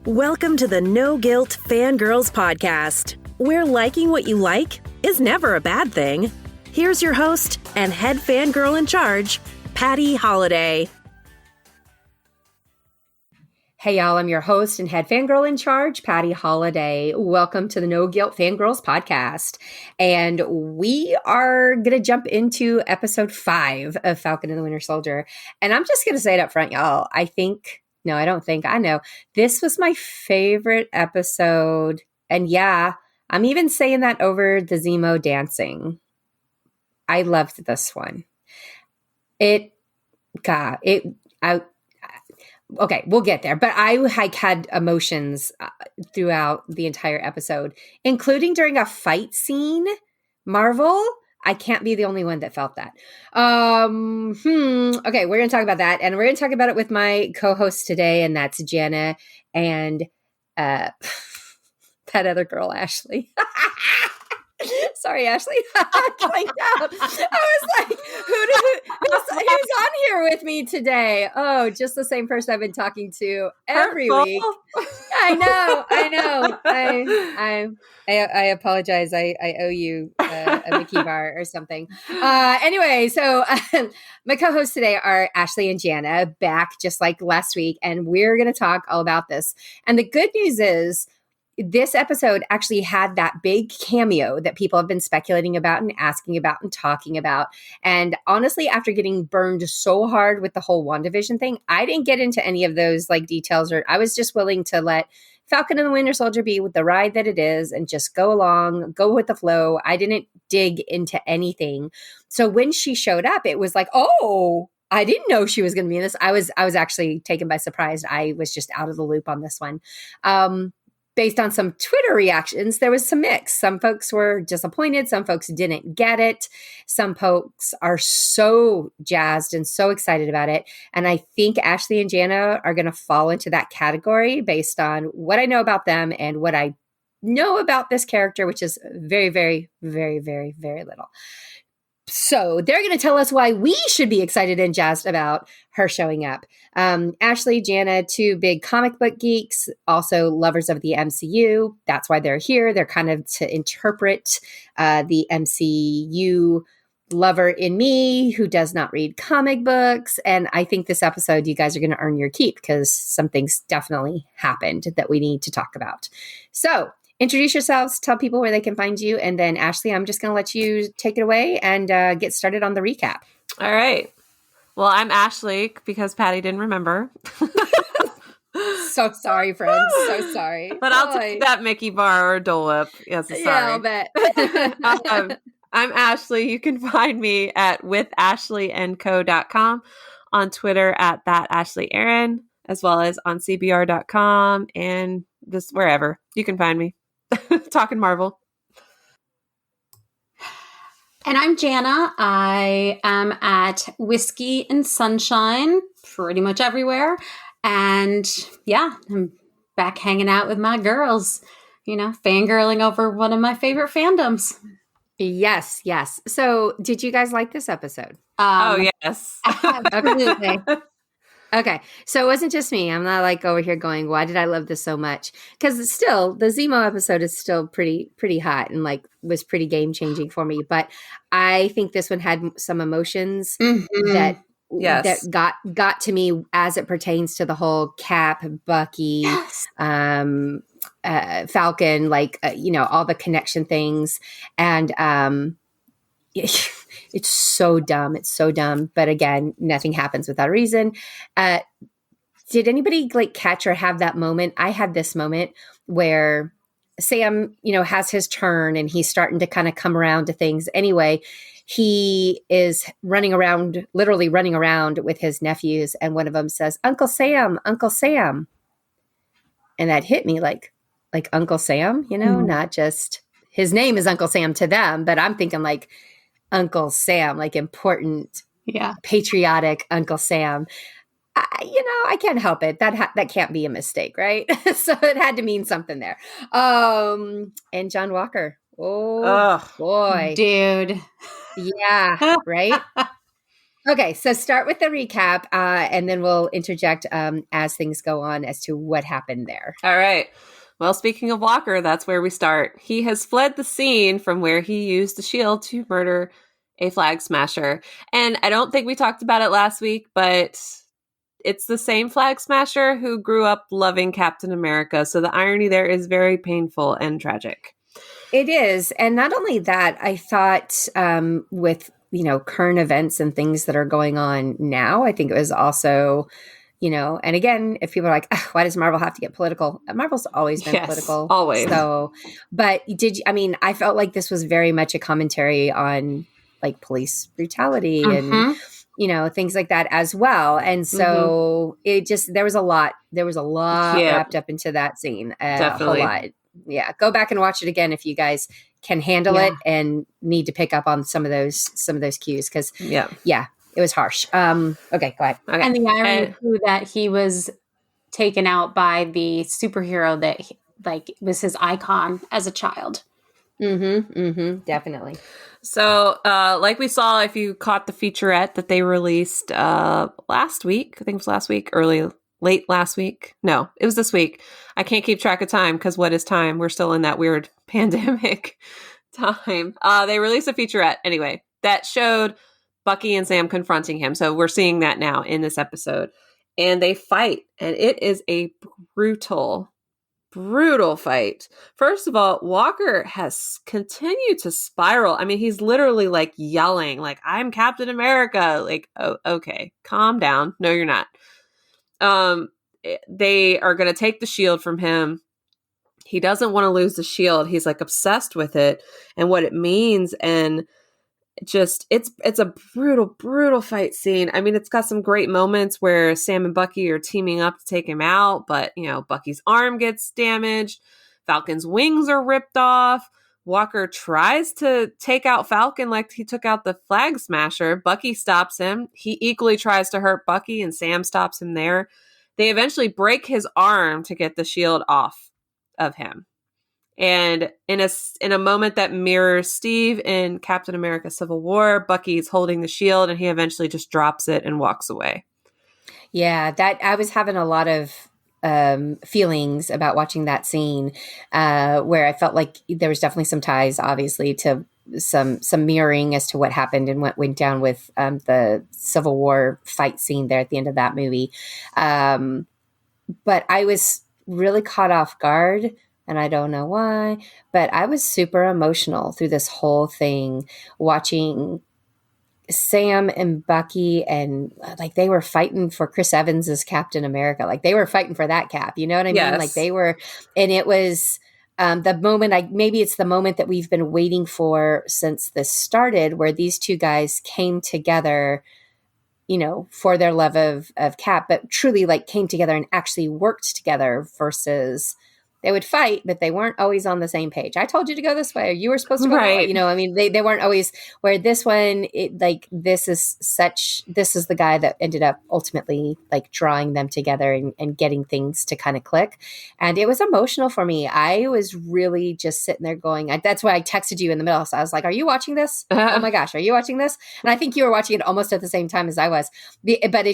Welcome to the No Guilt Fangirls podcast, where liking what you like is never a bad thing. Here's your host and head fangirl in charge, Patty Holiday. Hey y'all, I'm your host and head fangirl in charge, Patty Holiday. Welcome to the No Guilt Fangirls podcast. And we are going to jump into episode 5 of Falcon and the Winter Soldier. And I'm just going to say it up front, y'all. I know. This was my favorite episode. And yeah, I'm even saying that over the Zemo dancing. I loved this one. Okay, we'll get there. But I had emotions throughout the entire episode, including during a fight scene. Marvel, I can't be the only one that felt that. Okay, we're going to talk about that. And we're going to talk about it with my co-host today, and that's Jana and that other girl, Ashley. Sorry, Ashley. I blanked out. I was like, who's on here with me today? Oh, just the same person I've been talking to every week. I know. I apologize. I owe you a Mickey bar or something. Anyway, so my co-hosts today are Ashley and Jana, back just like last week, and we're going to talk all about this. And the good news is, this episode actually had that big cameo that people have been speculating about and asking about and talking about. And honestly, after getting burned so hard with the whole WandaVision thing, I didn't get into any of those like details, or I was just willing to let Falcon and the Winter Soldier be with the ride that it is and just go along, go with the flow. I didn't dig into anything. So when she showed up, it was like, oh, I didn't know she was going to be in this. I was actually taken by surprise. I was just out of the loop on this one. Based on some Twitter reactions, there was some mix. Some folks were disappointed. Some folks didn't get it. Some folks are so jazzed and so excited about it. And I think Ashley and Jana are going to fall into that category based on what I know about them and what I know about this character, which is very, very, very, very, very little. So they're going to tell us why we should be excited and jazzed about her showing up. Ashley, Jana, two big comic book geeks, also lovers of the MCU. That's why they're here. They're kind of to interpret the MCU lover in me who does not read comic books. And I think this episode, you guys are going to earn your keep because some things definitely happened that we need to talk about. So introduce yourselves, tell people where they can find you, and then Ashley, I'm just going to let you take it away and get started on the recap. All right. Well, I'm Ashley because Patty didn't remember. So sorry, friends. So sorry. But I'll take that Mickey bar or Dole Whip. Yes, sorry. Yeah, I'll bet. I'm Ashley. You can find me at withashleyandco.com, on Twitter at @AshleyAaron, as well as on cbr.com and just wherever you can find me. Talking Marvel. And I'm Jana. I am at Whiskey and Sunshine pretty much everywhere. And yeah, I'm back hanging out with my girls, fangirling over one of my favorite fandoms. Yes. So did you guys like this episode? Oh, yes. Absolutely. Okay, so it wasn't just me. I'm not like over here going, why did I love this so much? Because still, the Zemo episode is still pretty hot and like was pretty game changing for me. But I think this one had some emotions that got to me as it pertains to the whole Cap, Bucky, Falcon, all the connection things. And it's so dumb. But again, nothing happens without a reason. Did anybody catch or have that moment? I had this moment where Sam, has his turn and he's starting to kind of come around to things. Anyway, he is literally running around with his nephews. And one of them says, Uncle Sam. And that hit me like Uncle Sam, not just his name is Uncle Sam to them, but I'm thinking like Uncle Sam, important, patriotic Uncle Sam. I can't help it. That can't be a mistake, right? So it had to mean something there. And John Walker. Oh, boy. Dude. Yeah, right? Okay, so start with the recap, and then we'll interject as things go on as to what happened there. All right. Well, speaking of Walker, that's where we start. He has fled the scene from where he used the shield to murder a flag smasher. And I don't think we talked about it last week, but it's the same flag smasher who grew up loving Captain America. So the irony there is very painful and tragic. It is. And not only that, I thought with, current events and things that are going on now, I think it was also, and again, if people are like, why does Marvel have to get political? Marvel's always been political. Always. So, but I felt like this was very much a commentary on like police brutality and, things like that as well. And so it just, there was a lot wrapped up into that scene. Definitely. A whole lot. Yeah. Go back and watch it again if you guys can handle it and need to pick up on some of those cues. Cause it was harsh. Okay, go ahead. Okay. And the irony too that he was taken out by the superhero that was his icon as a child. Definitely. So, like we saw, if you caught the featurette that they released last week, I think it was last week, late last week. No, it was this week. I can't keep track of time because what is time? We're still in that weird pandemic time. They released a featurette anyway that showed Bucky and Sam confronting him. So we're seeing that now in this episode. And they fight. And it is a brutal fight. First of all, Walker has continued to spiral. I mean, he's literally like yelling, like, I'm Captain America. Like, oh, okay, calm down. No, you're not. They are going to take the shield from him. He doesn't want to lose the shield. He's like obsessed with it and what it means. And just, it's a brutal fight scene. I mean, it's got some great moments where Sam and Bucky are teaming up to take him out, but Bucky's arm gets damaged. Falcon's wings are ripped off. Walker tries to take out Falcon like he took out the flag smasher. Bucky stops him. He equally tries to hurt Bucky and Sam stops him there. They eventually break his arm to get the shield off of him. And in a moment that mirrors Steve in Captain America Civil War, Bucky's holding the shield and he eventually just drops it and walks away. Yeah, that I was having a lot of feelings about watching that scene where I felt like there was definitely some ties, obviously, to some mirroring as to what happened and what went down with the Civil War fight scene there at the end of that movie. But I was really caught off guard. And I don't know why, but I was super emotional through this whole thing, watching Sam and Bucky, and like they were fighting for Chris Evans as Captain America. Like they were fighting for that cap. You know what I mean? Yes. Like they were, and it was the moment, maybe it's the moment that we've been waiting for since this started, where these two guys came together, for their love of Cap, but truly like came together and actually worked together versus they would fight, but they weren't always on the same page. I told you to go this way. You were supposed to go that way. I mean, they weren't always, where this one, this is the guy that ended up ultimately like drawing them together and getting things to kind of click. And it was emotional for me. I was really just sitting there going, that's why I texted you in the middle. So I was like, are you watching this? Oh my gosh, are you watching this? And I think you were watching it almost at the same time as I was. But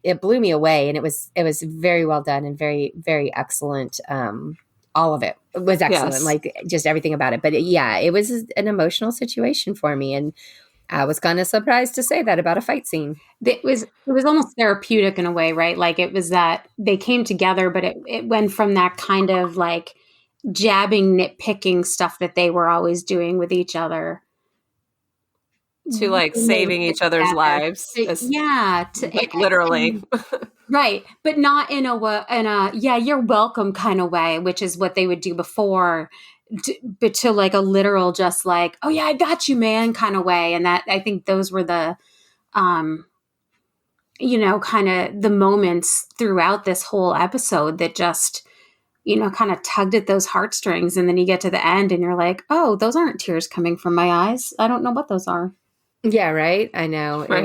it blew me away, and it was very well done and very, very excellent. All of it was excellent, yes. Like just everything about it. But it was an emotional situation for me, and I was kind of surprised to say that about a fight scene. It was almost therapeutic in a way, right? Like it was that they came together, but it went from that kind of like jabbing, nitpicking stuff that they were always doing with each other to like saving each other's lives. Literally. Right. But not in a you're welcome kind of way, which is what they would do before, but to like a literal, just like, oh yeah, I got you, man, kind of way. And that, I think those were the, kind of the moments throughout this whole episode that just, kind of tugged at those heartstrings. And then you get to the end and you're like, oh, those aren't tears coming from my eyes. I don't know what those are. Yeah, right. I know. Right.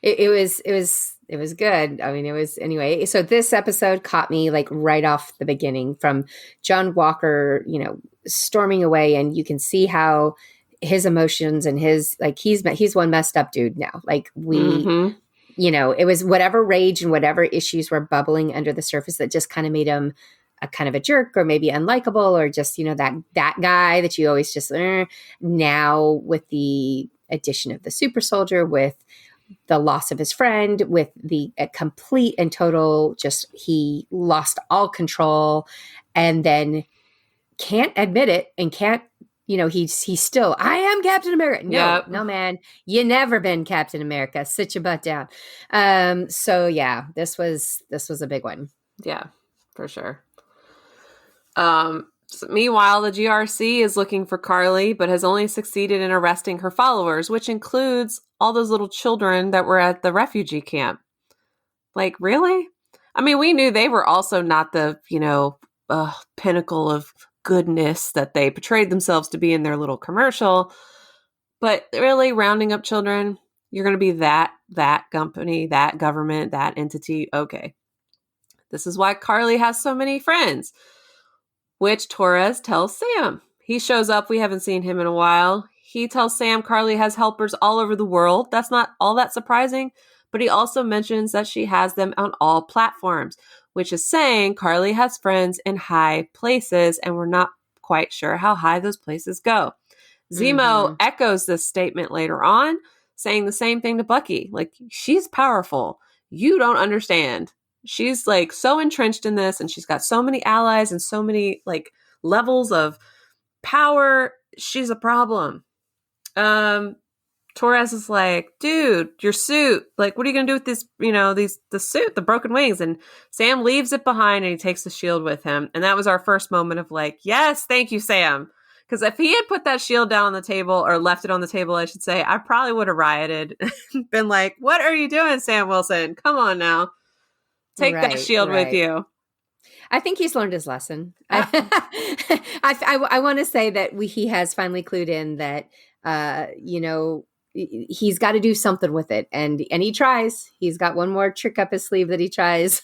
It was good. I mean, it was anyway. So this episode caught me like right off the beginning, from John Walker, storming away, and you can see how his emotions and his, like, he's one messed up dude now. Like it was whatever rage and whatever issues were bubbling under the surface that just kind of made him a kind of a jerk, or maybe unlikable, or just, that guy that you always just, now with the addition of the super soldier, with the loss of his friend, with the complete and total, just, he lost all control, and then can't admit it, and can't, he's still, I am Captain America. No, man, you never been Captain America. Sit your butt down. So yeah, this was a big one. Yeah, for sure. Meanwhile, the GRC is looking for Carly, but has only succeeded in arresting her followers, which includes all those little children that were at the refugee camp. Like, really? I mean, we knew they were also not the, pinnacle of goodness that they portrayed themselves to be in their little commercial. But really, rounding up children, you're going to be that company, that government, that entity. Okay. This is why Carly has so many friends, which Torres tells Sam. He shows up. We haven't seen him in a while. He tells Sam Carly has helpers all over the world. That's not all that surprising, but he also mentions that she has them on all platforms, which is saying Carly has friends in high places, and we're not quite sure how high those places go. Zemo echoes this statement later on, saying the same thing to Bucky. Like, she's powerful. You don't understand. She's like so entrenched in this, and she's got so many allies and so many like levels of power. She's a problem. Torres is like, dude, your suit, like, what are you going to do with this, the suit, the broken wings? And Sam leaves it behind, and he takes the shield with him. And that was our first moment of like, yes, thank you, Sam. Because if he had put that shield down on the table, or left it on the table, I should say, I probably would have rioted. Been like, what are you doing, Sam Wilson? Come on now. Take that shield with you. I think he's learned his lesson. I want to say that he has finally clued in that, he's got to do something with it. And he tries. He's got one more trick up his sleeve that he tries.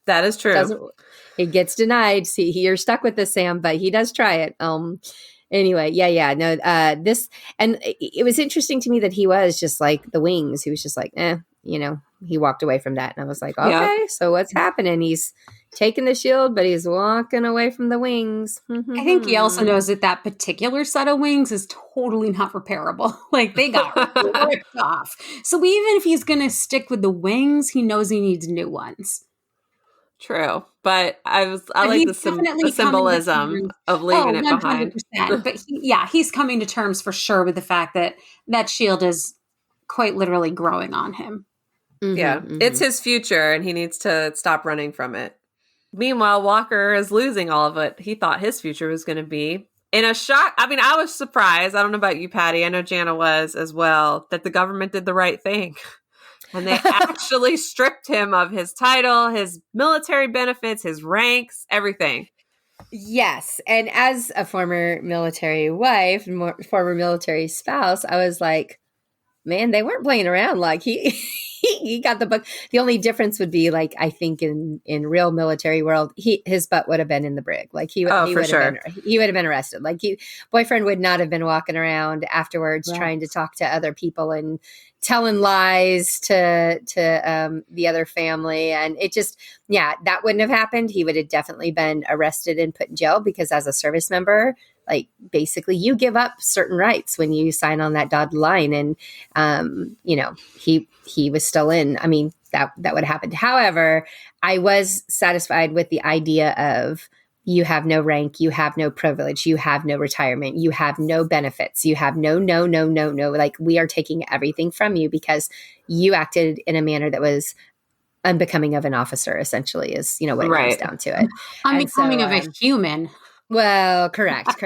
That is true. It gets denied. See, you're stuck with this, Sam, but he does try it. Anyway, no, this, and it was interesting to me that he was just like the wings. He was just like, he walked away from that. And I was like, okay, so what's happening? He's taking the shield, but he's walking away from the wings. I think he also knows that particular set of wings is totally not repairable. Like, they got ripped off. So even if he's going to stick with the wings, he knows he needs new ones. True. But I like the symbolism of leaving it behind. But he's coming to terms for sure with the fact that that shield is quite literally growing on him. It's his future, and he needs to stop running from it. Meanwhile, Walker is losing all of what he thought his future was going to be. In a shock, I mean, I was surprised. I don't know about you, Patty. I know Jana was as well, that the government did the right thing. And they actually stripped him of his title, his military benefits, his ranks, everything. Yes. And as a former military wife, former military spouse, I was like, man, they weren't playing around. Like, he got the book. The only difference would be, like, I think in real military world, his butt would have been in the brig. Like, he would have been arrested. Like, boyfriend would not have been walking around afterwards trying to talk to other people and telling lies to the other family. And it just, that wouldn't have happened. He would have definitely been arrested and put in jail, because as a service member, like, basically you give up certain rights when you sign on that dotted line. And, he was still in. I mean, that would have happened. However, I was satisfied with the idea of, you have no rank, you have no privilege, you have no retirement, you have no benefits, you have no. Like, we are taking everything from you because you acted in a manner that was unbecoming of an officer, essentially, is, what it comes down to it. Unbecoming of a human. Well, correct.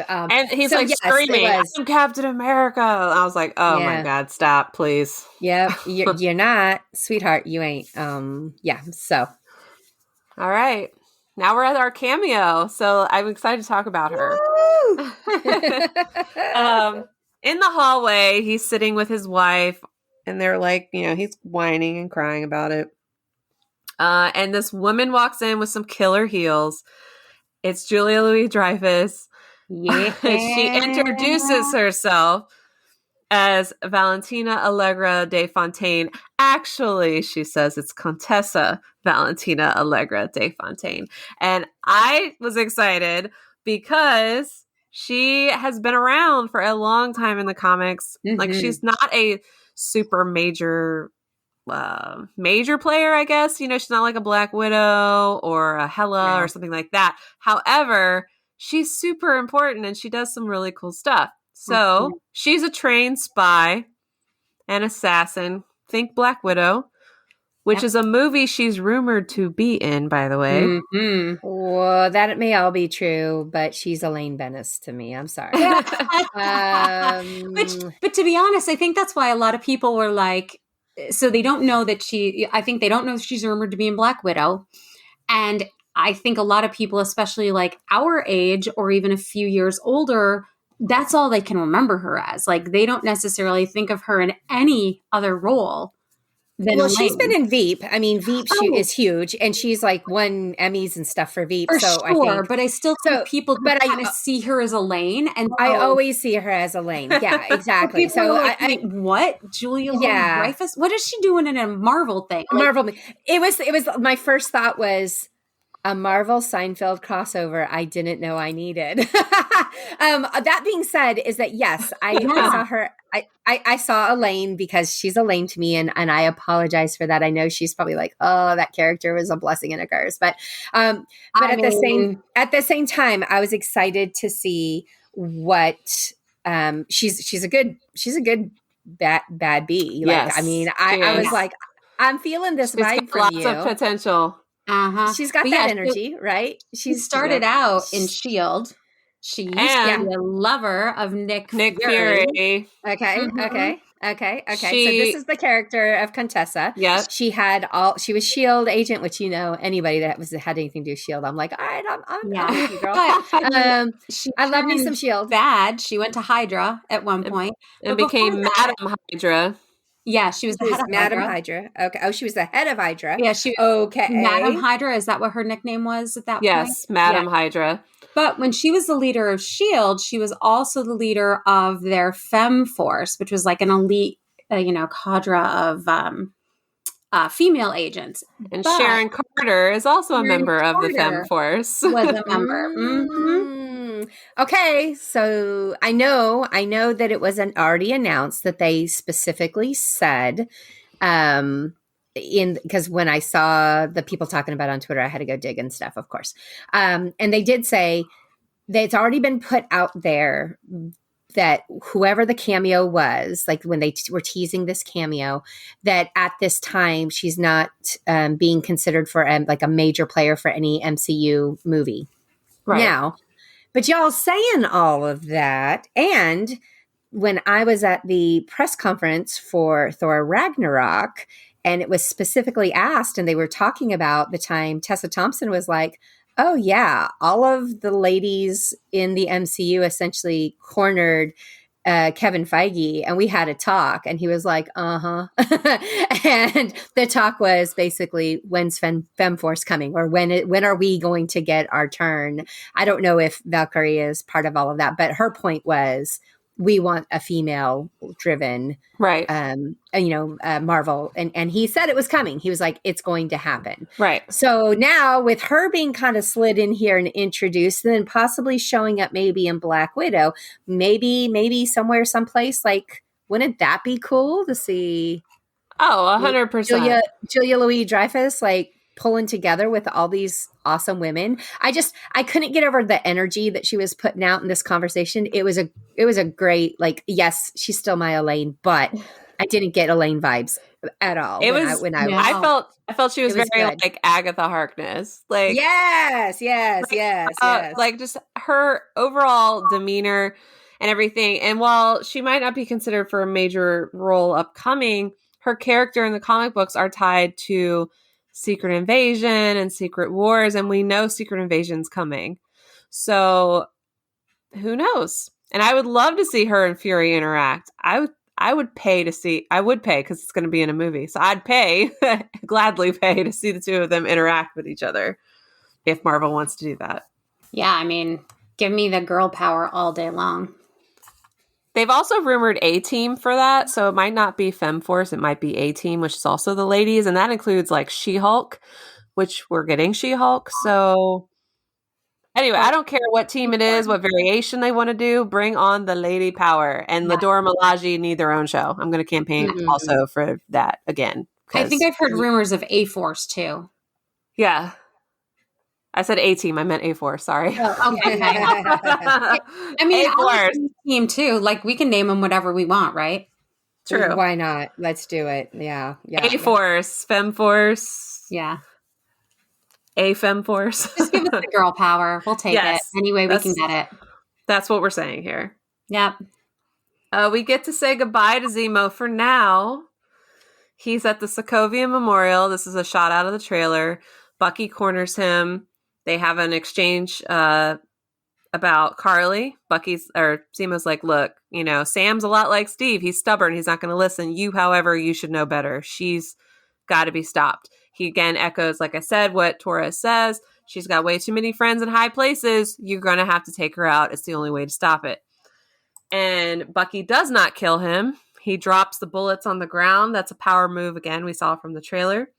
And he's screaming, I'm Captain America. I was like, oh my God, stop, please. Yeah, you're not, sweetheart. You ain't. So. All right. Now we're at our cameo. So I'm excited to talk about her. In the hallway, he's sitting with his wife, and they're like, he's whining and crying about it. And this woman walks in with some killer heels. It's Julia Louis-Dreyfus. Yeah. She introduces herself as Valentina Allegra de Fontaine. Actually, she says it's Contessa Valentina Allegra de Fontaine. And I was excited because she has been around for a long time in the comics. Like, Mhm. she's not a super major player, I guess. You know, she's not like a Black Widow or a Hela No. or something like that. However, she's super important and she does some really cool stuff. So she's a trained spy and assassin. Think Black Widow, which Yep. is a movie she's rumored to be in, by the way. Mhm. Well, that may all be true, but she's Elaine Bennis to me. I'm sorry. But to be honest, I think that's why a lot of people were like, so they don't know that I think they don't know she's rumored to be in Black Widow. And I think a lot of people, especially like our age or even a few years older, that's all they can remember her as. Like, they don't necessarily think of her in any other role than Well, she's Elaine. been in Veep. I mean, Veep Oh. is huge, and she's like won Emmys and stuff for Veep. For so sure, I think, but I still think people kind of see her as Elaine. And I so- always see her as Elaine. Yeah, exactly. people are So like, I wait, what? Julia Yeah. Louis-Dreyfus? What is she doing in a Marvel thing? Like, Marvel. It was my first thought was a Marvel Seinfeld crossover I didn't know I needed. That being said, is that yes, I saw her. I saw Elaine because she's Elaine to me, and I apologize for that. I know she's probably like, oh, that character was a blessing and a curse, but at the same time, I was excited to see what she's a good bad bee. Like, Yes, I mean, she I was is. like, I'm feeling this She's vibe got from lots you. of potential. She's got But that yeah, energy, right? She started out in S.H.I.E.L.D. She used to And- be a lover of Nick Fury. Okay, Mhm. okay. So She- this is the character of Contessa. Yep. She was S.H.I.E.L.D. agent, which, you know, anybody that had anything to do with S.H.I.E.L.D., I'm like, all right, I'm with you, girl. But I love me turned some S.H.I.E.L.D. bad. She went to Hydra at one point. And But became before that- Madam Hydra. Yeah, she was the head of Madam Hydra. Hydra. Okay. Oh, she was the head of Hydra. Yeah, she Okay. Madam Hydra. Is that what her nickname was at that point? Yes, Madam Yeah. Hydra. But when she was the leader of S.H.I.E.L.D., she was also the leader of their Femme Force, which was like an elite, cadre of female agents. And But Sharon Carter is also a Sharon member of the Carter Femme Force. was a member. Mhm. Okay, so I know that it was already announced that they specifically said, because when I saw the people talking about it on Twitter, I had to go dig and stuff, of course. And they did say that it's already been put out there that whoever the cameo was, like when they were teasing this cameo, that at this time she's not being considered for like a major player for any MCU movie. Right. Now, but y'all saying all of that, and when I was at the press conference for Thor Ragnarok, and it was specifically asked, and they were talking about the time Tessa Thompson was like, oh yeah, all of the ladies in the MCU essentially cornered Kevin Feige, and we had a talk, and he was like, and the talk was basically, when's Femme Force coming, or when are we going to get our turn? I don't know if Valkyrie is part of all of that, but her point was, we want a female driven, Right. Marvel. And he said it was coming. He was like, it's going to happen. Right. So now with her being kind of slid in here and introduced, and then possibly showing up maybe in Black Widow, maybe somewhere, someplace, like, wouldn't that be cool to see? Oh, 100%. Julia Louis-Dreyfus, like, pulling together with all these awesome women. I couldn't get over the energy that she was putting out in this conversation. It was a great, like, yes, she's still my Elaine, but I didn't get Elaine vibes at all. I felt she was very good. like Agatha Harkness. Like, yes. Like, just her overall demeanor and everything. And while she might not be considered for a major role upcoming, her character in the comic books are tied to Secret Invasion and Secret Wars, and we know Secret Invasion's coming. So who knows? And I would love to see her and Fury interact. I would pay because it's going to be in a movie. So I'd gladly pay to see the two of them interact with each other if Marvel wants to do that. Yeah, I mean, Give me the girl power all day long. They've also rumored A-Team for that, so it might not be Femforce, it might be A-Team, which is also the ladies, and that includes like She-Hulk, which we're getting She-Hulk. So anyway, I don't care what team it is, what variation they want to do, bring on the lady power. And Ladora Malaji need their own show. I'm going to campaign also for that again. I think I've heard rumors of A-Force too. Yeah. I said A-Team. I meant A-Force. Sorry. Oh, okay. I mean, A-Force team too. Like we can name them whatever we want, right? True. Why not? Let's do it. Yeah. A-Force, Femforce. Yeah. A Femforce. Just give us the girl power. We'll take it. Any way we can get it. That's what we're saying here. Yep. We get to say goodbye to Zemo for now. He's at the Sokovia Memorial. This is a shot out of the trailer. Bucky corners him. They have an exchange about Carly. Zemo's like, look, Sam's a lot like Steve. He's stubborn. He's not going to listen. You, however, you should know better. She's got to be stopped. He again echoes, like I said, what Torres says. She's got way too many friends in high places. You're going to have to take her out. It's the only way to stop it. And Bucky does not kill him. He drops the bullets on the ground. That's a power move again. We saw from the trailer.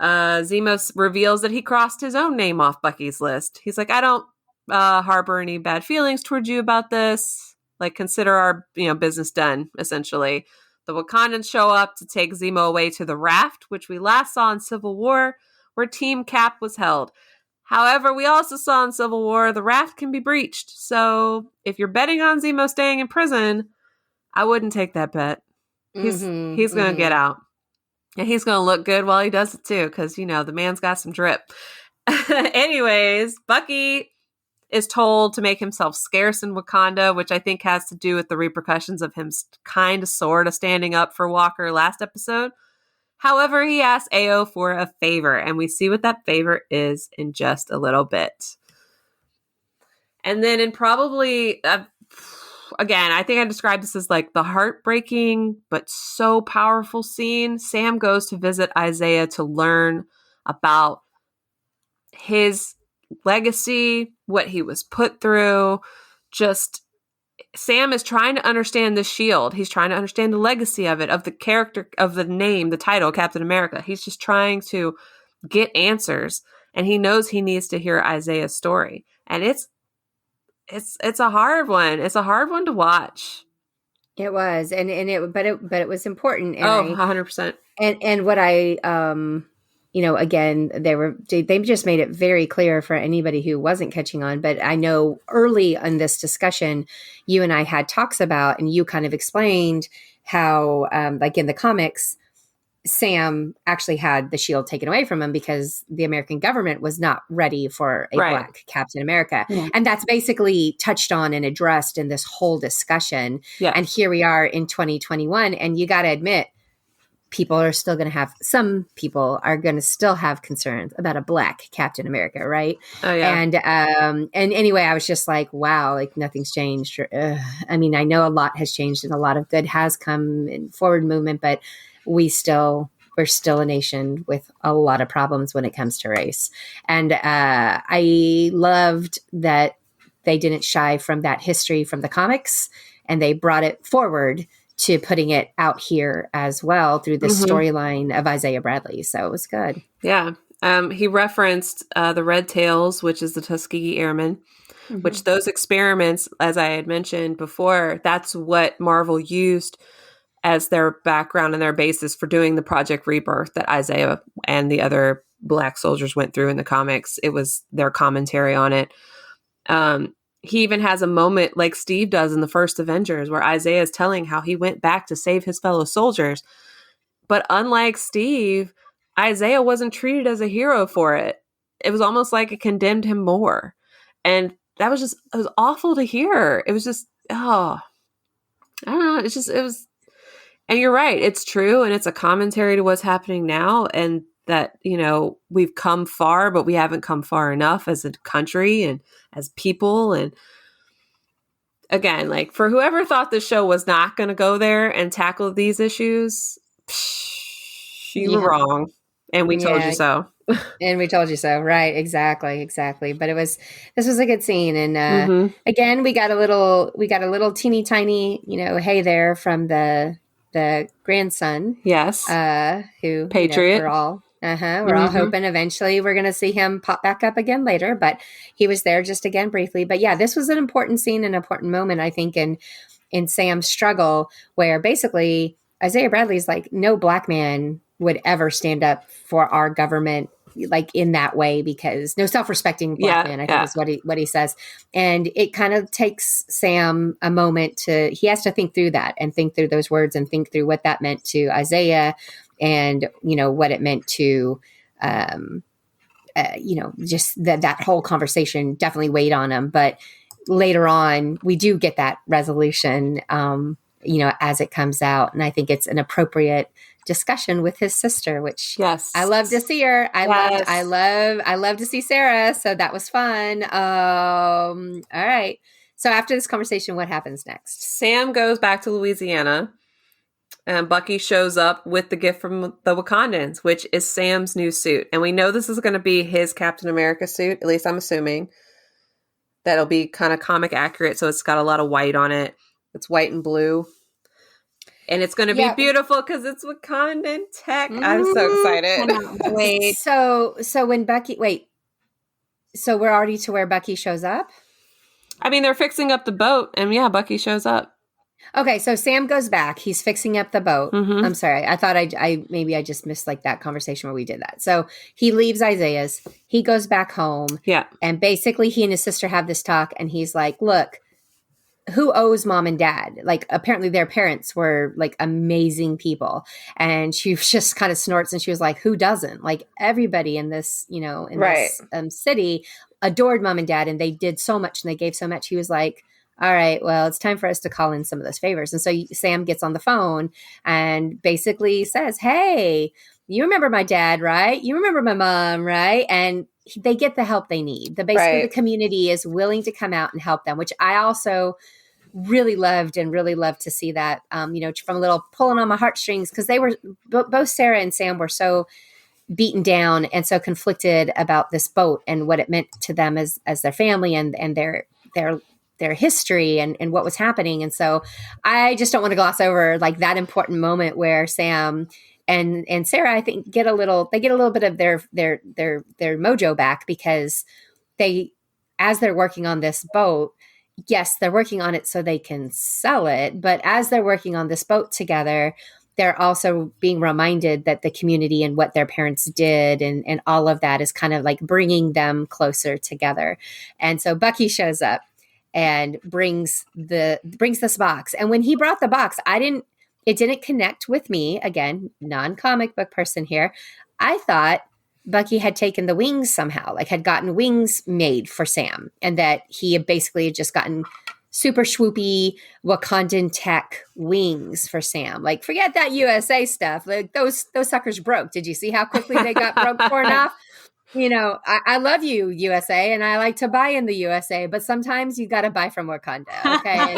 Zemo reveals that he crossed his own name off Bucky's list. He's like, I don't harbor any bad feelings towards you about this. Like, consider our business done, essentially. The Wakandans show up to take Zemo away to the raft, which we last saw in Civil War, where Team Cap was held. However, we also saw in Civil War the raft can be breached. So if you're betting on Zemo staying in prison, I wouldn't take that bet. He's going to get out. And he's going to look good while he does it too, because, the man's got some drip. Anyways, Bucky is told to make himself scarce in Wakanda, which I think has to do with the repercussions of him kind of sort of standing up for Walker last episode. However, he asks AO for a favor, and we see what that favor is in just a little bit. And then in probably, again, I think I described this as like the heartbreaking but so powerful scene. Sam goes to visit Isaiah to learn about his legacy, what he was put through. Sam is trying to understand the shield. He's trying to understand the legacy of it, of the character, of the name, the title, Captain America. He's just trying to get answers, and he knows he needs to hear Isaiah's story. And it's a hard one. It's a hard one to watch. It was, but it was important. And 100%. And what I again, they just made it very clear for anybody who wasn't catching on. But I know early in this discussion, you and I had talks about, and you kind of explained how, like in the comics, Sam actually had the shield taken away from him because the American government was not ready for a Black Captain America. Yeah. And that's basically touched on and addressed in this whole discussion. Yeah. And here we are in 2021. And you got to admit, some people are going to still have concerns about a Black Captain America, right? Oh, yeah. And anyway, I was just like, wow, like nothing's changed. I mean, I know a lot has changed and a lot of good has come in forward movement, but we're still a nation with a lot of problems when it comes to race. And I loved that they didn't shy from that history from the comics, and they brought it forward to putting it out here as well through the storyline of Isaiah Bradley. So it was good. Yeah. He referenced the Red Tails, which is the Tuskegee Airmen, which those experiments, as I had mentioned before, that's what Marvel used as their background and their basis for doing the Project Rebirth that Isaiah and the other Black soldiers went through in the comics. It was their commentary on it. He even has a moment like Steve does in the first Avengers where Isaiah is telling how he went back to save his fellow soldiers. But unlike Steve, Isaiah wasn't treated as a hero for it. It was almost like it condemned him more. And that was it was awful to hear. It was just, I don't know. It was, and you're right. It's true. And it's a commentary to what's happening now. And that, we've come far, but we haven't come far enough as a country and as people. And again, like for whoever thought the show was not going to go there and tackle these issues, you were wrong. And we told you so. And we told you so. Right. Exactly. But this was a good scene. And again, we got a little teeny tiny, hey there from the grandson. Yes. Who, Patriot. we're all hoping eventually we're going to see him pop back up again later, but he was there just again briefly. But yeah, this was an important scene, an important moment, I think, in Sam's struggle, where basically Isaiah Bradley's like, no black man would ever stand up for our government like in that way, because no self-respecting black man, I think is what he says. And it kind of takes Sam a moment he has to think through that and think through those words and think through what that meant to Isaiah and, what it meant to, just that whole conversation definitely weighed on him. But later on, we do get that resolution, as it comes out. And I think it's an appropriate discussion with his sister, which I love to see her. I love to see Sarah. So that was fun. All right. So after this conversation, what happens next? Sam goes back to Louisiana and Bucky shows up with the gift from the Wakandans, which is Sam's new suit. And we know this is going to be his Captain America suit. At least I'm assuming that'll be kind of comic accurate. So it's got a lot of white on it. It's white and blue. And it's going to be beautiful because it's Wakandan tech. I'm so excited. Wait. So when Bucky, so we're already to where Bucky shows up? I mean, they're fixing up the boat and Bucky shows up. Okay. So Sam goes back. He's fixing up the boat. I'm sorry. I thought maybe I just missed like that conversation where we did that. So he leaves Isaiah's, he goes back home. Yeah. And basically he and his sister have this talk and he's like, look, who owes mom and dad? Like, apparently their parents were like amazing people. And she just kind of snorts and she was like, who doesn't? Like, everybody in this, this city adored mom and dad, and they did so much and they gave so much. He was like, all right, well, it's time for us to call in some of those favors. And so Sam gets on the phone and basically says, hey, you remember my dad, right? You remember my mom, right? And they get the help they need. The community is willing to come out and help them, which I also really loved to see that, from a little pulling on my heartstrings, because they were both Sarah and Sam were so beaten down and so conflicted about this boat and what it meant to them as their family and their history and what was happening. And so I just don't want to gloss over like that important moment where Sam and Sarah, I think, get a little bit of their mojo back, because as they're working on this boat, yes, they're working on it so they can sell it. But as they're working on this boat together, they're also being reminded that the community and what their parents did and all of that is kind of like bringing them closer together. And so Bucky shows up and brings this box. And when he brought the box, it didn't connect with me. Again, non-comic book person here. I thought Bucky had taken the wings somehow, like had gotten wings made for Sam, and that he had basically just gotten super swoopy Wakandan tech wings for Sam. Like, forget that USA stuff. Like those suckers broke. Did you see how quickly they got torn off? I love you, USA, and I like to buy in the USA, but sometimes you got to buy from Wakanda. Okay.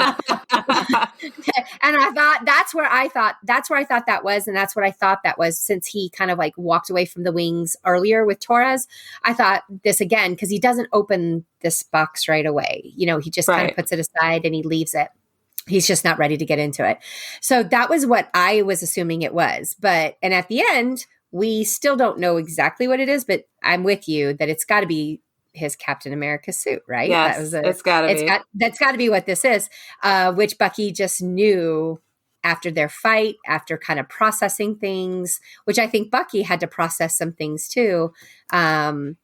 And I thought that's where I thought that was. And that's what I thought that was, since he kind of like walked away from the wings earlier with Torres. I thought this again, because he doesn't open this box right away. He just kind of puts it aside and he leaves it. He's just not ready to get into it. So that was what I was assuming it was. And at the end, we still don't know exactly what it is, but I'm with you that it's got to be his Captain America suit, right? Yes, it's got to be. That's got to be what this is, which Bucky just knew after their fight, after kind of processing things, which I think Bucky had to process some things too, that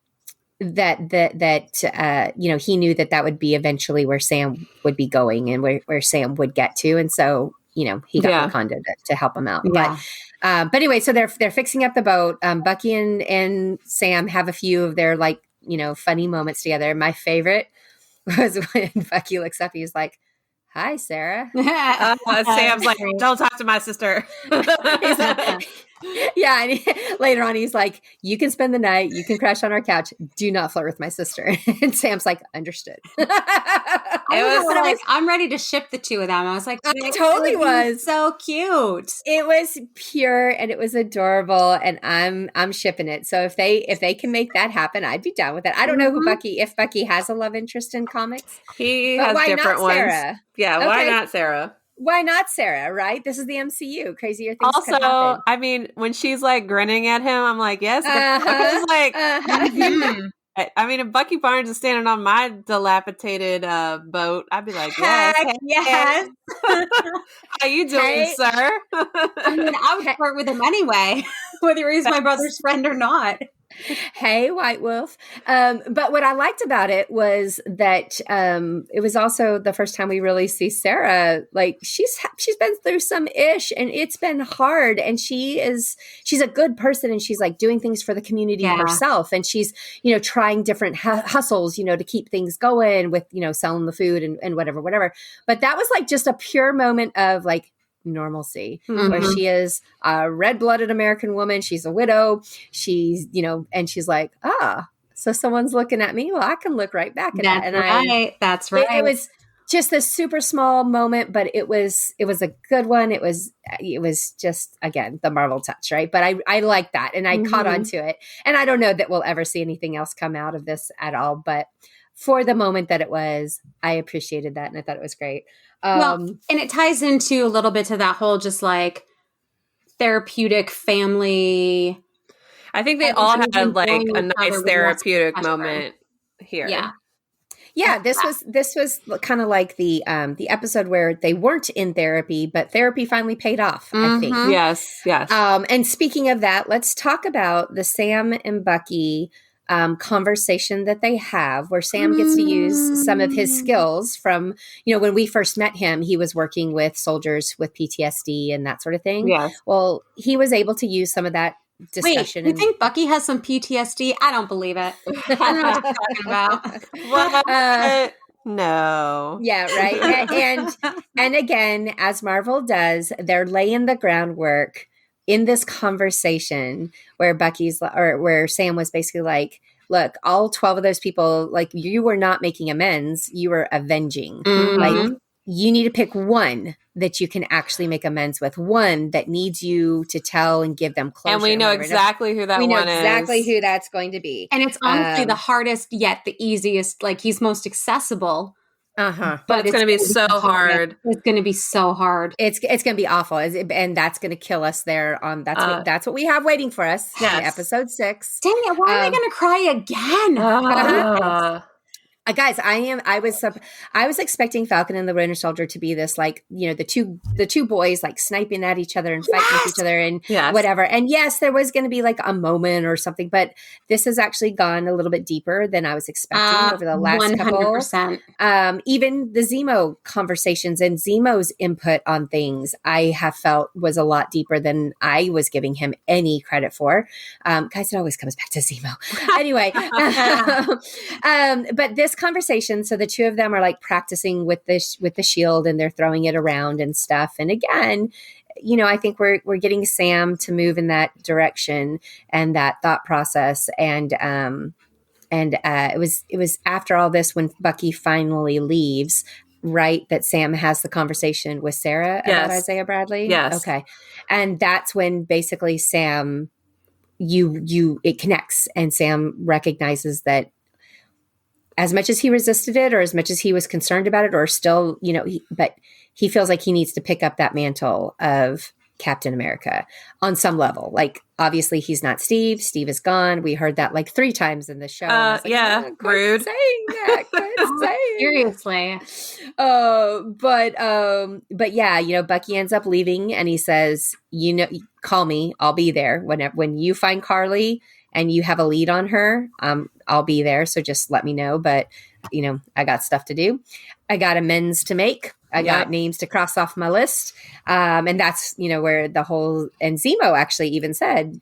he knew that would be eventually where Sam would be going and where Sam would get to. And so, he got Wakanda to help him out. Yeah. But anyway, so they're fixing up the boat. Bucky and Sam have a few of their funny moments together. My favorite was when Bucky looks up, he's like, hi, Sarah. Sam's like, don't talk to my sister. Yeah, and later on he's like, you can spend the night, you can crash on our couch, do not flirt with my sister. And Sam's like, understood. I'm ready to ship the two of them. I was like, I totally was. So cute. It was pure and it was adorable, and I'm shipping it. So if they can make that happen, I'd be down with it. I don't know who if Bucky has a love interest in comics. He has different ones. Sarah? Yeah, why not Sarah? Why not Sarah, right? This is the MCU. Crazier things also, could happen. I mean, when she's like grinning at him, I'm like, yes. It's like, I mean, if Bucky Barnes is standing on my dilapidated boat, I'd be like, yes. How you doing, sir? I mean, I would flirt with him anyway, whether he's my brother's friend or not. Hey, White Wolf. But what I liked about it was that it was also the first time we really see Sarah. Like she's been through some ish, and it's been hard. And she's a good person, and she's like doing things for the community herself. And she's trying different hustles, to keep things going with selling the food and whatever. But that was like just a pure moment of like normalcy, where she is a red-blooded American woman. She's a widow. She's, and she's like, so someone's looking at me. Well, I can look right back at that. And That's right. It was just a super small moment, but it was a good one. It was just, again, the Marvel touch, right? But I like that, and I caught on to it. And I don't know that we'll ever see anything else come out of this at all, but for the moment that it was, I appreciated that, and I thought it was great. And it ties into a little bit to that whole just like therapeutic family. I think they all had like a nice therapeutic moment here. Yeah, this was kind of like the episode where they weren't in therapy, but therapy finally paid off, I think. Yes. And speaking of that, let's talk about the Sam and Bucky conversation that they have, where Sam gets to use some of his skills from, when we first met him, he was working with soldiers with PTSD and that sort of thing. Yes. Well, he was able to use some of that discussion. Wait, you think Bucky has some PTSD? I don't believe it. I don't know what you're talking about. No. Yeah, right. And again, as Marvel does, they're laying the groundwork in this conversation where where Sam was basically like, look, all 12 of those people, like, you were not making amends, you were avenging. Like, you need to pick one that you can actually make amends with, one that needs you to tell and give them closure. And we know exactly who that one is. We know exactly who that's going to be. And it's honestly the hardest yet the easiest. Like, he's most accessible. But it's going to be so hard. It's going to be so hard. It's going to be awful, and that's going to kill us there. That's what we have waiting for us. Yes. In episode 6. Dang it! Why am I going to cry again? Guys, I was expecting Falcon and the Winter Soldier to be this, like, the two boys like sniping at each other and fighting with each other and whatever. And yes, there was going to be like a moment or something, but this has actually gone a little bit deeper than I was expecting over the last 100%. Couple. Even the Zemo conversations and Zemo's input on things, I have felt was a lot deeper than I was giving him any credit for. Guys, it always comes back to Zemo. Anyway, but this conversation, so the two of them are like practicing with the shield, and they're throwing it around and stuff. And again, I think we're getting Sam to move in that direction and that thought process. And it was after all this, when Bucky finally leaves, right, that Sam has the conversation with Sarah about Isaiah Bradley. Yes. Okay. And that's when basically Sam, it connects, and Sam recognizes that as much as he resisted it, or as much as he was concerned about it, or still, but he feels like he needs to pick up that mantle of Captain America on some level. Like, obviously he's not Steve. Steve is gone. We heard that like 3 times in the show. Rude. Saying that. Seriously. But yeah, Bucky ends up leaving, and he says, call me. I'll be there when you find Carly and you have a lead on her. I'll be there. So just let me know. But, I got stuff to do. I got amends to make. I got names to cross off my list. And that's, where the whole, and Zemo actually even said,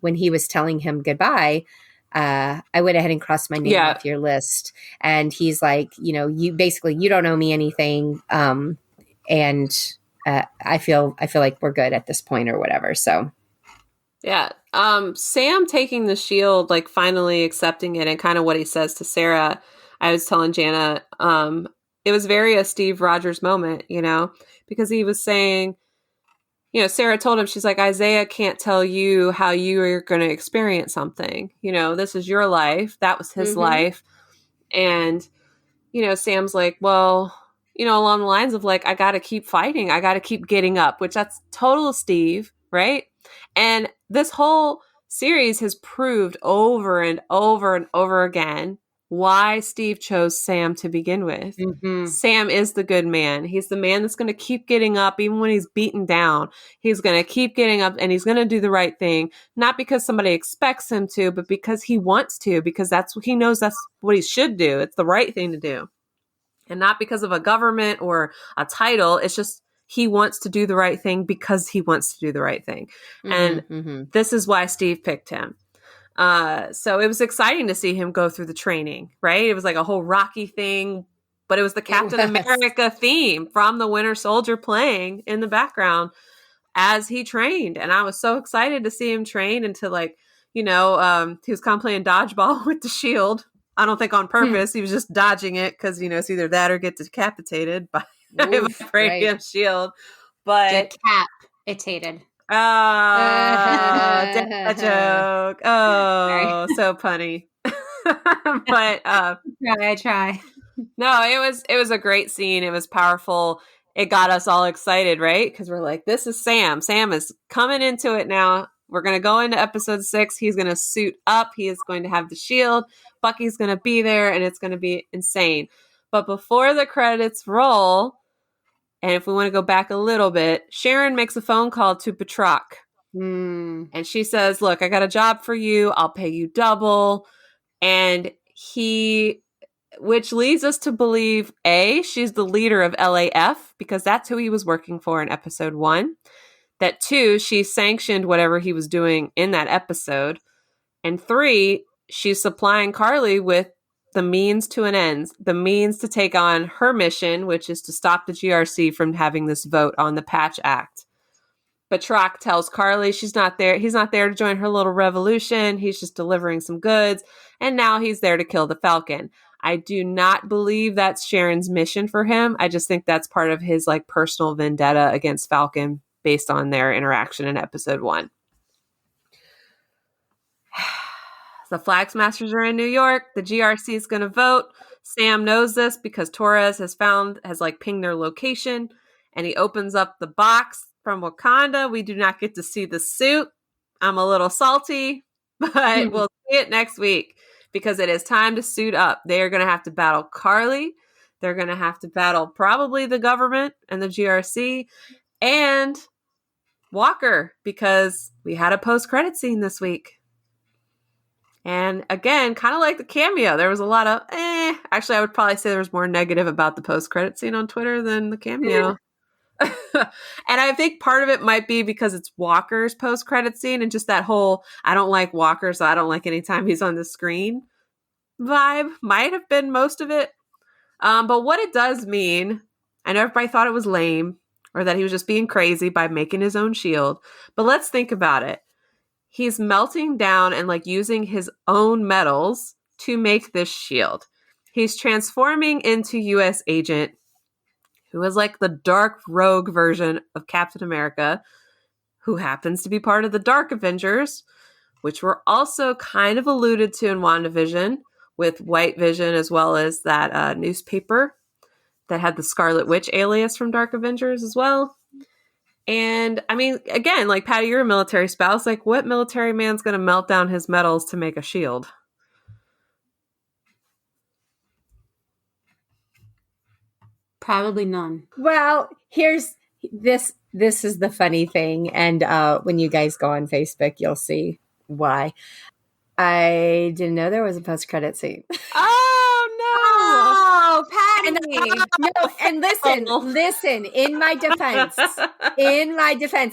when he was telling him goodbye, I went ahead and crossed my name off your list. And he's like, you don't owe me anything. And I feel like we're good at this point or whatever. So Yeah. Sam taking the shield, like finally accepting it and kind of what he says to Sarah. I was telling Jana, it was very a Steve Rogers moment, because he was saying, Sarah told him, she's like, Isaiah can't tell you how you are going to experience something. This is your life. That was his life. And, Sam's like, well, along the lines of like, I got to keep fighting. I got to keep getting up, which that's total Steve, right? And this whole series has proved over and over and over again why Steve chose Sam to begin with. Sam is the good man. He's the man that's going to keep getting up even when he's beaten down. He's going to keep getting up and he's going to do the right thing, not because somebody expects him to, but because he wants to, because that's what he knows that's what he should do. It's the right thing to do. And not because of a government or a title. It's just he wants to do the right thing because he wants to do the right thing. And this is why Steve picked him. So it was exciting to see him go through the training, right? It was like a whole Rocky thing, but it was the Captain America theme from the Winter Soldier playing in the background as he trained. And I was so excited to see him train and to like, he was kind of playing dodgeball with the shield. I don't think on purpose. He was just dodging it because, it's either that or get decapitated by a vibranium shield. But Decapitated. Oh, dad joke. Oh, so punny. But I try. No, it was a great scene. It was powerful. It got us all excited, right? Because we're like, this is Sam. Sam is coming into it now. We're going to go into episode 6. He's going to suit up. He is going to have the shield. Bucky's going to be there, and it's going to be insane. But before the credits roll, and if we want to go back a little bit, Sharon makes a phone call to Batroc. And she says, look, I got a job for you. I'll pay you double. And which leads us to believe, A, she's the leader of LAF, because that's who he was working for in episode 1. That 2, she sanctioned whatever he was doing in that episode. And 3, she's supplying Carly with the means to an end, the means to take on her mission, which is to stop the GRC from having this vote on the Patch Act. Batroc tells Carly she's not there. He's not there to join her little revolution. He's just delivering some goods. And now he's there to kill the Falcon. I do not believe that's Sharon's mission for him. I just think that's part of his like personal vendetta against Falcon based on their interaction in episode 1. The Flag Smashers are in New York. The GRC is going to vote. Sam knows this because Torres has pinged their location, and he opens up the box from Wakanda. We do not get to see the suit. I'm a little salty, but we'll see it next week because it is time to suit up. They are going to have to battle Carly. They're going to have to battle probably the government and the GRC and Walker because we had a post-credit scene this week. And again, kind of like the cameo, there was a lot of, actually, I would probably say there was more negative about the post-credit scene on Twitter than the cameo. And I think part of it might be because it's Walker's post-credit scene and just that whole, I don't like Walker, so I don't like anytime he's on the screen vibe might have been most of it. But what it does mean, I know everybody thought it was lame or that he was just being crazy by making his own shield. But let's think about it. He's melting down and like using his own metals to make this shield. He's transforming into U.S. Agent, who is like the dark rogue version of Captain America, who happens to be part of the Dark Avengers, which were also kind of alluded to in WandaVision with White Vision, as well as that newspaper that had the Scarlet Witch alias from Dark Avengers as well. And I mean, again, like Patty, you're a military spouse. Like, what military man's going to melt down his metals to make a shield? Probably none. Well, here's this. This is the funny thing. And when you guys go on Facebook, you'll see why. I didn't know there was a post-credit scene. Oh, no. Oh, Patty. And listen, in my defense,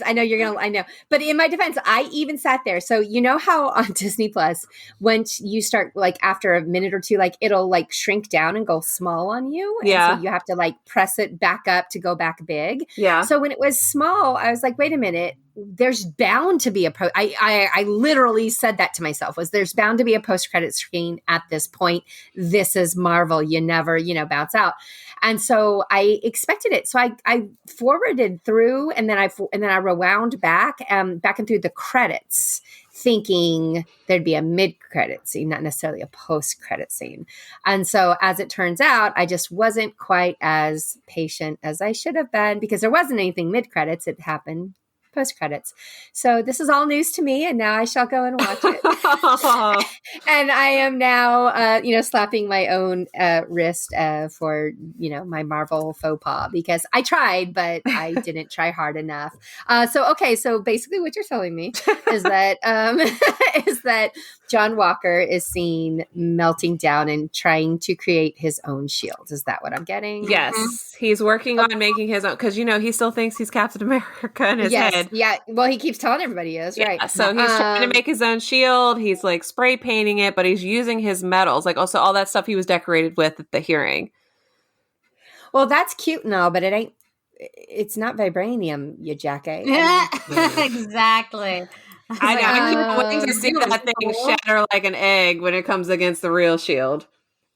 I know you're going to, I know, but in my defense, I even sat there. So you know how on Disney Plus, once you start like after a minute or two, like it'll like shrink down and go small on you. And yeah. So you have to like press it back up to go back big. Yeah. So when it was small, I was like, wait a minute. there's bound to be I literally said that to myself, was there's bound to be a post-credit screen at this point. This is Marvel. You never, bounce out. And so I expected it. So I forwarded through, and then I rewound back and through the credits, thinking there'd be a mid-credit scene, not necessarily a post-credit scene. And so as it turns out, I just wasn't quite as patient as I should have been, because there wasn't anything mid-credits. It happened post-credits. So this is all news to me, and now I shall go and watch it. And I am now, slapping my own wrist for, my Marvel faux pas, because I tried, but I didn't try hard enough. So basically what you're telling me is that is that John Walker is seen melting down and trying to create his own shield. Is that what I'm getting? Yes. He's working on making his own, because, he still thinks he's Captain America in his head. Yeah. Well, he keeps telling everybody he is, right? So he's trying to make his own shield. He's like spray painting it, but he's using his metals, like also all that stuff he was decorated with at the hearing. Well, that's cute and all, but it's not vibranium, you jackass. Exactly. I know. I keep waiting to see that thing shatter like an egg when it comes against the real shield.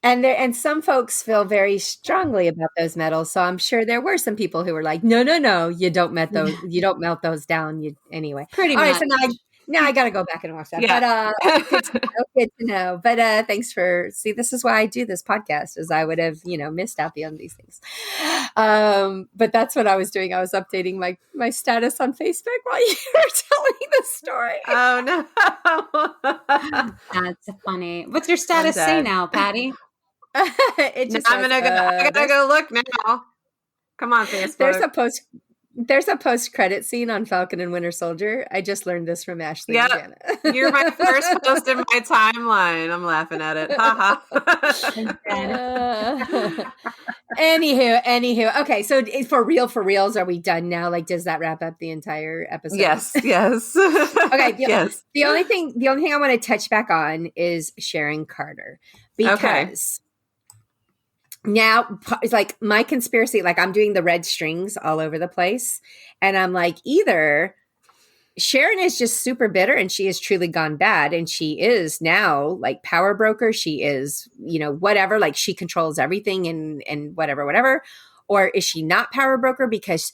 And some folks feel very strongly about those metals, so I'm sure there were some people who were like, no, you don't melt those, down. Anyway. Pretty much. All right, so now I got to go back and watch that. Yeah. But good to know. But thanks this is why I do this podcast, is I would have, missed out on these things. But that's what I was doing. I was updating my status on Facebook while you were telling the story. Oh no. That's funny. What's your status say now, Patty? It just I gotta go look now. Come on, Facebook. There's a post-credit scene on Falcon and Winter Soldier. I just learned this from Ashley and Jana. You're my first post in my timeline. I'm laughing at it. Ha Anywho. Okay, so for reals, are we done now? Like, does that wrap up the entire episode? Yes. Okay. Yes. The only thing I want to touch back on is Sharon Carter, because now it's like my conspiracy, like I'm doing the red strings all over the place, and I'm like, either Sharon is just super bitter and she has truly gone bad, and she is now like power broker. She is, whatever, like she controls everything and whatever. Or is she not power broker because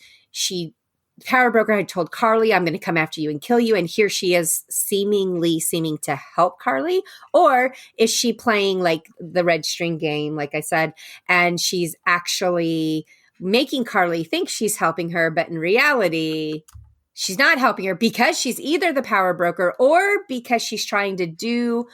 power broker had told Carly, I'm going to come after you and kill you, and here she is seeming to help Carly? Or is she playing like the red string game, like I said, and she's actually making Carly think she's helping her, but in reality she's not helping her, because she's either the power broker or because she's trying to do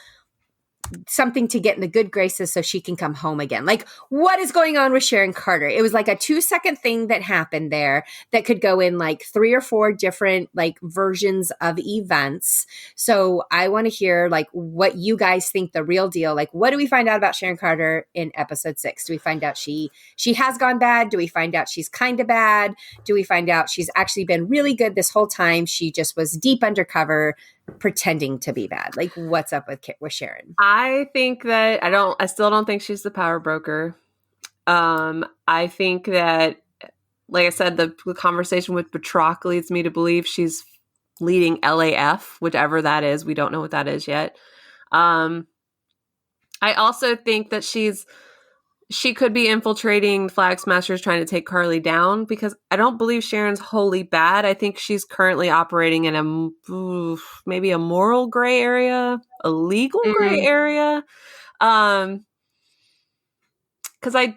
something to get in the good graces so she can come home again. Like, what is going on with Sharon Carter? It was like a 2-second thing that happened there that could go in like 3 or 4 different like versions of events. So I want to hear like what you guys think the real deal. Like, what do we find out about Sharon Carter in episode 6? Do we find out she has gone bad? Do we find out she's kind of bad? Do we find out she's actually been really good this whole time? She just was deep undercover pretending to be bad. Like, what's up with Sharon? I think that I still don't think she's the power broker. I think that, like I said, the conversation with Batroc leads me to believe she's leading LAF, whichever that is. We don't know what that is yet. I also think that she could be infiltrating Flag Smashers, trying to take Carly down, because I don't believe Sharon's wholly bad. I think she's currently operating in maybe a moral gray area, a legal gray area. Because I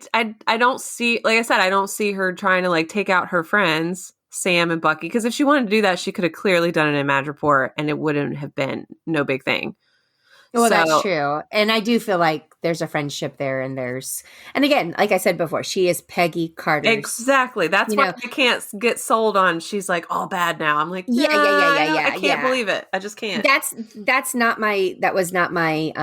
don't see, like I said, I don't see her trying to like take out her friends, Sam and Bucky. Because if she wanted to do that, she could have clearly done it in Madripoor, and it wouldn't have been no big thing. Well, that's true. And I do feel like there's a friendship there, and again, like I said before, she is Peggy Carter. Exactly. That's why I can't get sold on. She's like all bad now. I'm like, yeah. I can't believe it. I just can't. That was not my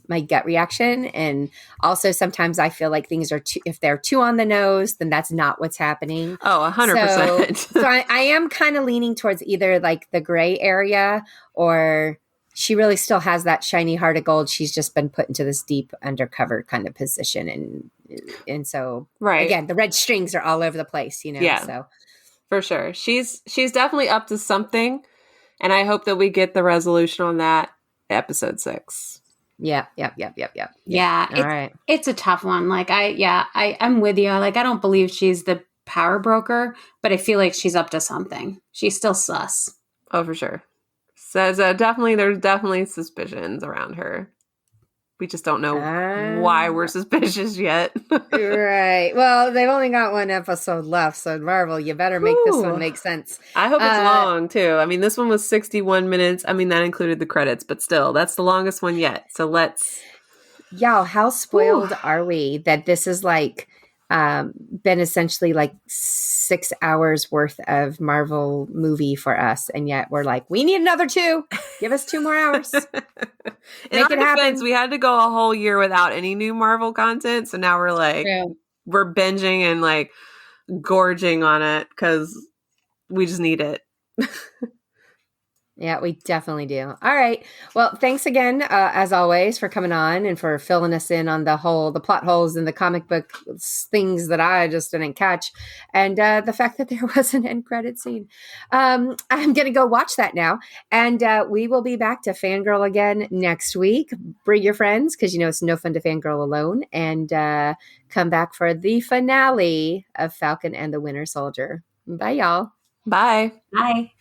my gut reaction. And also sometimes I feel like things are if they're too on the nose, then that's not what's happening. Oh, 100%. So I am kind of leaning towards either like the gray area, or she really still has that shiny heart of gold. She's just been put into this deep undercover kind of position. And so, right. Again, the red strings are all over the place, Yeah. So For sure. She's definitely up to something. And I hope that we get the resolution on that episode 6. Yep. Yeah. All right. It's a tough one. Like I'm with you. Like I don't believe she's the power broker, but I feel like she's up to something. She's still sus. Oh, for sure. So there's definitely suspicions around her. We just don't know why we're suspicious yet. Right. Well, they've only got one episode left, so Marvel, you better make this one make sense. I hope it's long, too. I mean, this one was 61 minutes. I mean, that included the credits, but still, that's the longest one yet. So let's... Y'all, how spoiled are we that this is like been essentially like 6 hours worth of Marvel movie for us, and yet we're like, we need another 2. Give us 2 more hours. Make it happen. We had to go a whole year without any new Marvel content, so now we're like, we're binging and like gorging on it because we just need it. Yeah, we definitely do. All right. Well, thanks again, as always, for coming on and for filling us in on the plot holes in the comic book things that I just didn't catch. And the fact that there was an end credit scene. I'm going to go watch that now. And we will be back to Fangirl again next week. Bring your friends because, it's no fun to fangirl alone. And come back for the finale of Falcon and the Winter Soldier. Bye, y'all. Bye. Bye.